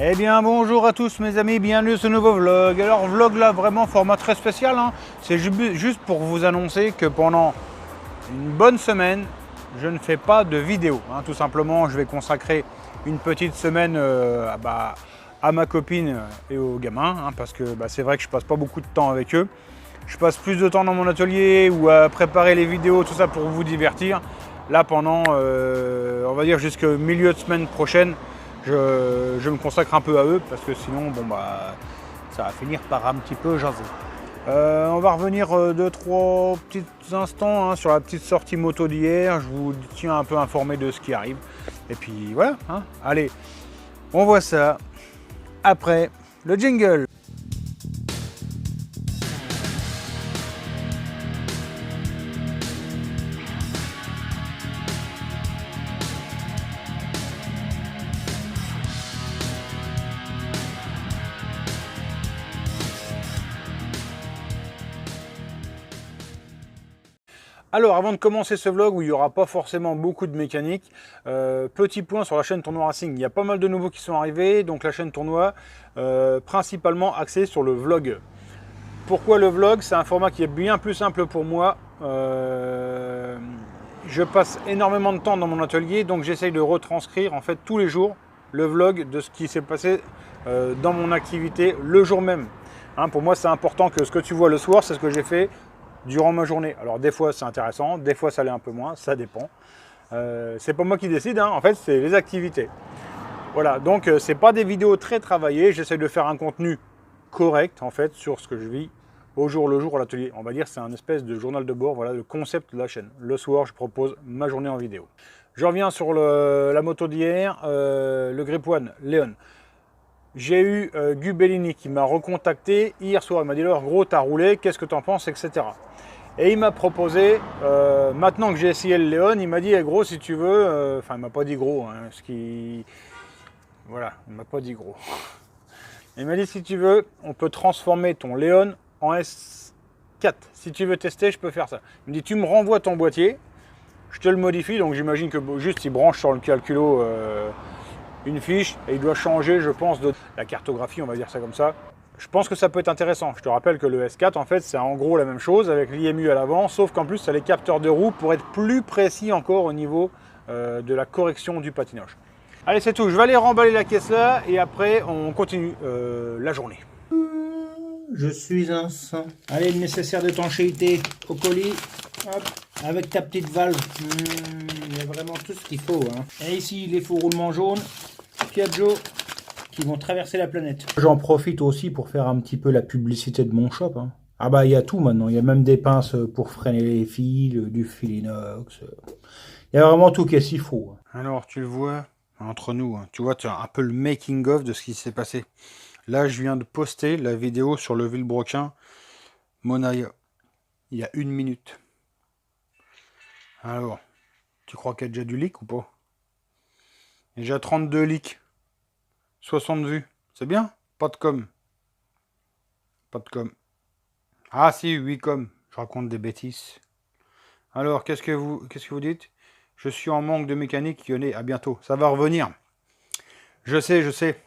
Eh bien bonjour à tous mes amis, bienvenue sur ce nouveau vlog. Alors vlog là vraiment format très spécial, hein. C'est juste pour vous annoncer que pendant une bonne semaine, je ne fais pas de vidéo, hein. Tout simplement, je vais consacrer une petite semaine à ma copine et aux gamins, hein, parce que c'est vrai que je passe pas beaucoup de temps avec eux. Je passe plus de temps dans mon atelier ou à préparer les vidéos, tout ça pour vous divertir. Là pendant, on va dire jusqu'au milieu de semaine prochaine, je me consacre un peu à eux parce que sinon, ça va finir par un petit peu jaser. On va revenir 2-3 petits instants, hein, sur la petite sortie moto d'hier. Je vous tiens un peu informé de ce qui arrive. Et puis voilà, hein. Allez, on voit ça après le jingle. Alors, avant de commencer ce vlog où il n'y aura pas forcément beaucoup de mécanique, petit point sur la chaîne Tournoi Racing. Il y a pas mal de nouveaux qui sont arrivés, donc la chaîne Tournoi, principalement axée sur le vlog. Pourquoi le vlog? C'est un format qui est bien plus simple pour moi. Je passe énormément de temps dans mon atelier, donc j'essaye de retranscrire en fait tous les jours le vlog de ce qui s'est passé dans mon activité le jour même. Hein, pour moi, c'est important que ce que tu vois le soir, c'est ce que j'ai fait durant ma journée. Alors des fois c'est intéressant, des fois ça l'est un peu moins, ça dépend. C'est pas moi qui décide, hein. En fait c'est les activités. Voilà, donc c'est pas des vidéos très travaillées, j'essaie de faire un contenu correct en fait sur ce que je vis au jour le jour à l'atelier. On va dire c'est un espèce de journal de bord, voilà le concept de la chaîne. Le soir je propose ma journée en vidéo. Je reviens sur la moto d'hier, le Grip One Léon. J'ai eu Gu Bellini qui m'a recontacté hier soir. Il m'a dit alors gros t'as roulé, qu'est-ce que t'en penses, etc. Et il m'a proposé, maintenant que j'ai essayé le Léon, il m'a dit gros si tu veux, enfin il m'a pas dit gros, hein, voilà, il m'a pas dit gros. Il m'a dit si tu veux, on peut transformer ton Léon en S4. Si tu veux tester, je peux faire ça. Il me dit tu me renvoies ton boîtier, je te le modifie, donc j'imagine que juste il branche sur le calculo une fiche et il doit changer, je pense, de la cartographie, on va dire ça comme ça. Je pense que ça peut être intéressant. Je te rappelle que le S4, en fait, c'est en gros la même chose avec l'IMU à l'avant, sauf qu'en plus, ça a les capteurs de roue pour être plus précis encore au niveau de la correction du patinage. Allez, c'est tout. Je vais aller remballer la caisse là et après, on continue la journée. Je suis un sang. Allez, le nécessaire d'étanchéité au colis. Hop, avec ta petite valve. Il y a vraiment tout ce qu'il faut, hein. Et ici, les faux roulements jaunes. Piaggio qui vont traverser la planète. J'en profite aussi pour faire un petit peu la publicité de mon shop, hein. Ah bah il y a tout maintenant, il y a même des pinces pour freiner les fils, du fil inox. Il y a vraiment tout qu'est-ce qu'il faut. Alors tu le vois, entre nous, hein, tu vois, tu as un peu le making of de ce qui s'est passé. Là je viens de poster la vidéo sur le Villebrequin Monaya. Il y a 1 minute. Alors, tu crois qu'il y a déjà du leak ou pas? Il y a déjà 32 leaks. 60 vues. C'est bien? Pas de com. Pas de com. Ah si, 8 com. Je raconte des bêtises. Alors, qu'est-ce que vous dites? Je suis en manque de mécanique, Yonné. À bientôt. Ça va revenir. Je sais, je sais.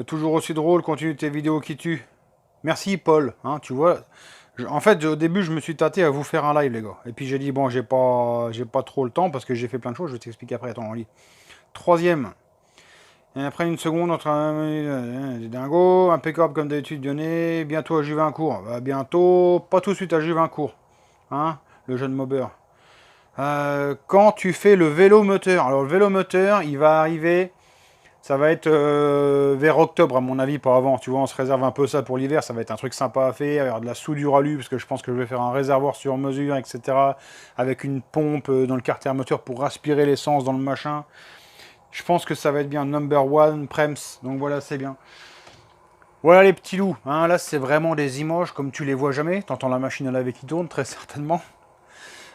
Toujours aussi drôle. Continue tes vidéos qui tuent. Merci, Paul. Hein, tu vois. En fait, au début, je me suis tâté à vous faire un live, les gars. Et puis j'ai dit, bon, j'ai pas trop le temps parce que j'ai fait plein de choses. Je vais t'expliquer après. Attends, on lit. Troisième. Et après une seconde, entre des dingos, impeccable comme d'habitude, Dionné. Bientôt à Juvincourt. Bah, bientôt, pas tout de suite à Juvincourt. Hein, le jeune mobber. Quand tu fais le vélo moteur. Alors, le vélo moteur, il va arriver. Ça va être vers octobre, à mon avis, pas avant. Tu vois, on se réserve un peu ça pour l'hiver. Ça va être un truc sympa à faire. Alors, de la soudure alu, parce que je pense que je vais faire un réservoir sur mesure, etc. Avec une pompe dans le carter moteur pour aspirer l'essence dans le machin. Je pense que ça va être bien. Number one, Prems. Donc voilà, c'est bien. Voilà les petits loups. Hein. Là, c'est vraiment des images comme tu les vois jamais. T'entends la machine à laver qui tourne, très certainement.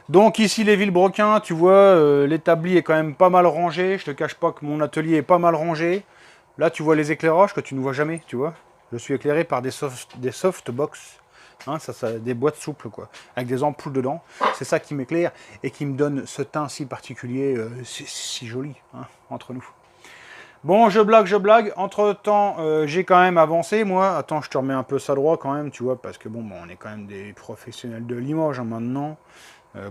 Donc ici, les Villebrequins, tu vois, l'établi est quand même pas mal rangé. Je te cache pas que mon atelier est pas mal rangé. Là, tu vois les éclairages que tu ne vois jamais, tu vois. Je suis éclairé par des softbox. Hein, des boîtes souples, quoi, avec des ampoules dedans. C'est ça qui m'éclaire et qui me donne ce teint si particulier, si joli, hein, entre nous. Bon, je blague. Entre-temps, j'ai quand même avancé, moi. Attends, je te remets un peu ça droit quand même, tu vois, parce que bon, on est quand même des professionnels de l'image hein, maintenant.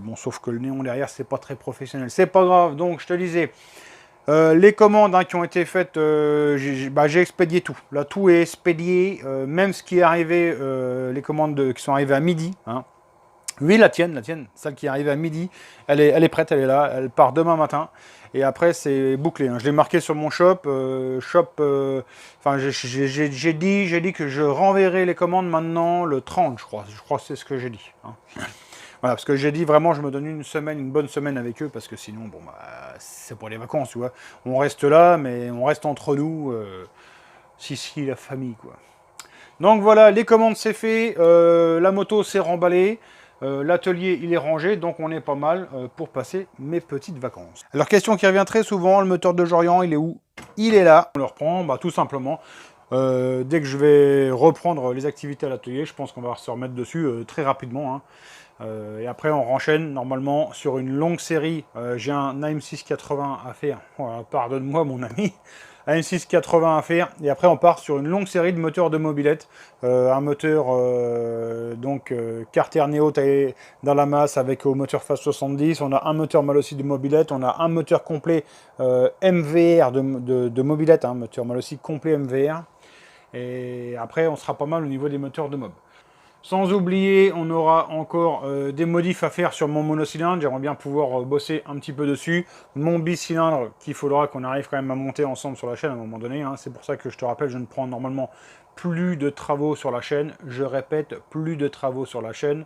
Bon, sauf que le néon derrière, c'est pas très professionnel. C'est pas grave, donc je te disais, les commandes hein, qui ont été faites, j'ai expédié tout. Là, tout est expédié, même ce qui est arrivé, les commandes qui sont arrivées à midi. Hein. Oui, la tienne, celle qui est arrivée à midi, elle est prête, elle est là, elle part demain matin. Et après, c'est bouclé. Hein. Je l'ai marqué sur mon shop. Enfin, j'ai dit que je renverrai les commandes maintenant le 30, je crois. Je crois que c'est ce que j'ai dit. Hein. Voilà, parce que j'ai dit vraiment, je me donne une semaine, une bonne semaine avec eux, parce que sinon, bon, bah, c'est pour les vacances, tu vois. On reste là, mais on reste entre nous. Si, la famille, quoi. Donc voilà, les commandes c'est fait, la moto s'est remballée, l'atelier il est rangé, donc on est pas mal pour passer mes petites vacances. Alors question qui revient très souvent, le moteur de Jorian il est où? Il est là. On le reprend, bah, tout simplement. Dès que je vais reprendre les activités à l'atelier, je pense qu'on va se remettre dessus très rapidement. Hein. Et après on renchaîne normalement sur une longue série. J'ai un AM680 à faire, voilà, pardonne-moi mon ami. AM680 à faire, et après on part sur une longue série de moteurs de mobilette. Un moteur Carter Neo taillé dans la masse avec au moteur FAS 70, on a un moteur Malossi de mobilette, on a un moteur complet MVR de mobilette, un moteur Malossi complet MVR, et après on sera pas mal au niveau des moteurs de mob. Sans oublier, on aura encore des modifs à faire sur mon monocylindre. J'aimerais bien pouvoir bosser un petit peu dessus. Mon bicylindre, qu'il faudra qu'on arrive quand même à monter ensemble sur la chaîne à un moment donné. Hein. C'est pour ça que je te rappelle, je ne prends normalement plus de travaux sur la chaîne. Je répète, plus de travaux sur la chaîne.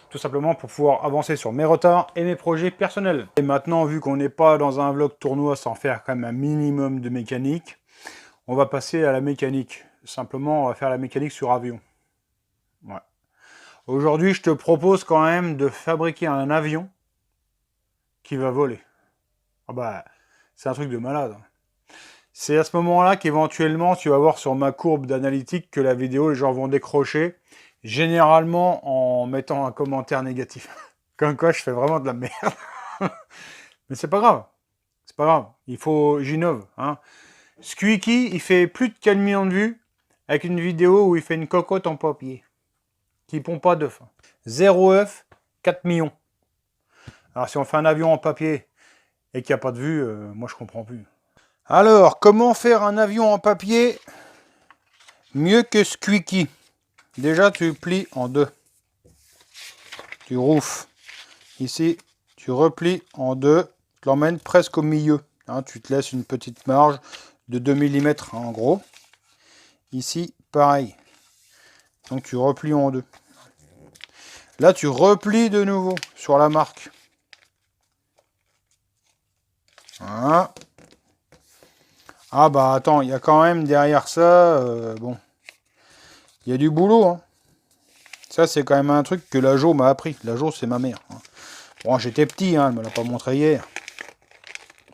Tout simplement pour pouvoir avancer sur mes retards et mes projets personnels. Et maintenant, vu qu'on n'est pas dans un vlog tournoi sans faire quand même un minimum de mécanique, on va passer à la mécanique. Simplement, on va faire la mécanique sur avion. Ouais. Aujourd'hui, je te propose quand même de fabriquer un avion qui va voler. Ah bah, c'est un truc de malade. C'est à ce moment-là qu'éventuellement, tu vas voir sur ma courbe d'analytique que la vidéo, les gens vont décrocher, généralement en mettant un commentaire négatif. Comme quoi, je fais vraiment de la merde. Mais c'est pas grave. C'est pas grave. J'innove. Hein. Squeaky, il fait plus de 4 millions de vues avec une vidéo où il fait une cocotte en papier. Qui pompe pas d'œuf. 0 œuf, 4 millions. Alors si on fait un avion en papier et qu'il n'y a pas de vue, moi je comprends plus. Alors, comment faire un avion en papier mieux que Squeaky? Déjà, tu plies en deux. Tu rouffes. Ici, tu replies en deux. Tu l'emmènes presque au milieu. Hein, tu te laisses une petite marge de 2 mm en gros. Ici, pareil. Donc tu replies en deux. Là, tu replies de nouveau sur la marque. Voilà. Ah bah attends, il y a quand même derrière ça, bon, il y a du boulot. Hein. Ça, c'est quand même un truc que la Jo m'a appris. La Jo, c'est ma mère. Hein. Bon, j'étais petit, hein, elle me l'a pas montré hier.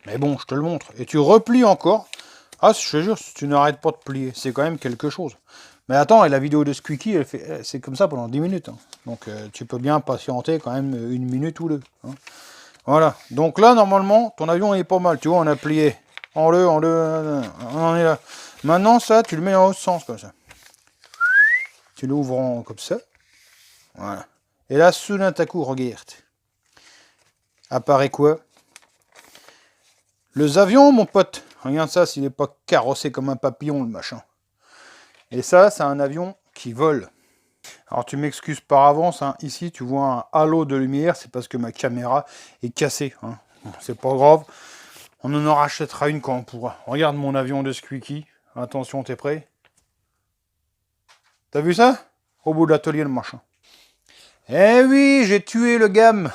Mais bon, je te le montre. Et tu replies encore. Ah, je te jure, si tu n'arrêtes pas de plier, c'est quand même quelque chose. Mais attends, et la vidéo de Squeaky, c'est comme ça pendant 10 minutes. Hein. Donc, tu peux bien patienter quand même 1 minute ou 2. Hein. Voilà. Donc là, normalement, ton avion est pas mal. Tu vois, on a plié en deux, on en est là. Maintenant, ça, tu le mets en haut sens, comme ça. Tu l'ouvres comme ça. Voilà. Et là, sous d'un coup, regarde. Apparaît quoi? Le avion, mon pote. Regarde ça, s'il n'est pas carrossé comme un papillon, le machin. Et ça, c'est un avion qui vole. Alors, tu m'excuses par avance. Hein. Ici, tu vois un halo de lumière. C'est parce que ma caméra est cassée. Hein. C'est pas grave. On en rachètera une quand on pourra. Regarde mon avion de Squeaky. Attention, t'es prêt? T'as vu ça? Au bout de l'atelier, le machin. Eh oui, j'ai tué le gamme.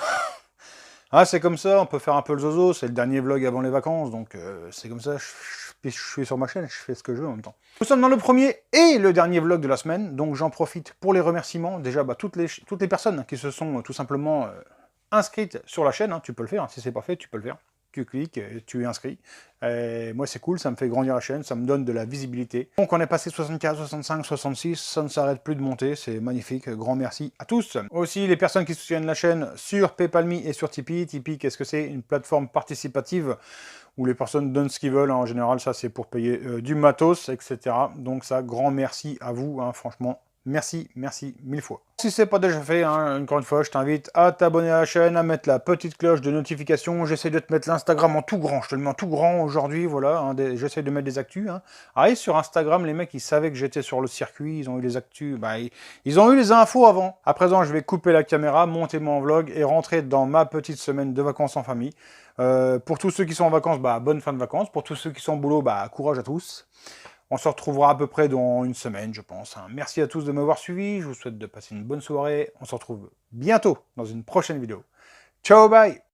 Ah, c'est comme ça, on peut faire un peu le zozo. C'est le dernier vlog avant les vacances. Donc, c'est comme ça. Je suis sur ma chaîne, je fais ce que je veux en même temps. Nous sommes dans le premier et le dernier vlog de la semaine. Donc, j'en profite pour les remerciements. Déjà, bah, toutes les personnes qui se sont tout simplement inscrites sur la chaîne. Hein, tu peux le faire. Si c'est pas fait, tu peux le faire. tu cliques, tu es inscrit. Et moi, c'est cool, ça me fait grandir la chaîne, ça me donne de la visibilité. Donc, on est passé 64, 65, 66, ça ne s'arrête plus de monter, c'est magnifique. Grand merci à tous. Aussi, les personnes qui soutiennent la chaîne sur PayPal.me et sur Tipeee. Tipeee, qu'est-ce que c'est? Une plateforme participative où les personnes donnent ce qu'ils veulent. En général, ça, c'est pour payer du matos, etc. Donc, ça, grand merci à vous, hein, franchement. Merci, merci mille fois. Si c'est pas déjà fait, hein, encore une fois, je t'invite à t'abonner à la chaîne, à mettre la petite cloche de notification. J'essaie de te mettre l'Instagram en tout grand. Je te le mets en tout grand aujourd'hui, voilà. Hein, j'essaie de mettre des actus. Hein. Ah, et sur Instagram, les mecs, ils savaient que j'étais sur le circuit. Ils ont eu les actus. Bah, ils ont eu les infos avant. À présent, je vais couper la caméra, monter mon vlog et rentrer dans ma petite semaine de vacances en famille. Pour tous ceux qui sont en vacances, bah, bonne fin de vacances. Pour tous ceux qui sont au boulot, bah, courage à tous. On se retrouvera à peu près dans une semaine, je pense. Merci à tous de m'avoir suivi. Je vous souhaite de passer une bonne soirée. On se retrouve bientôt dans une prochaine vidéo. Ciao, bye!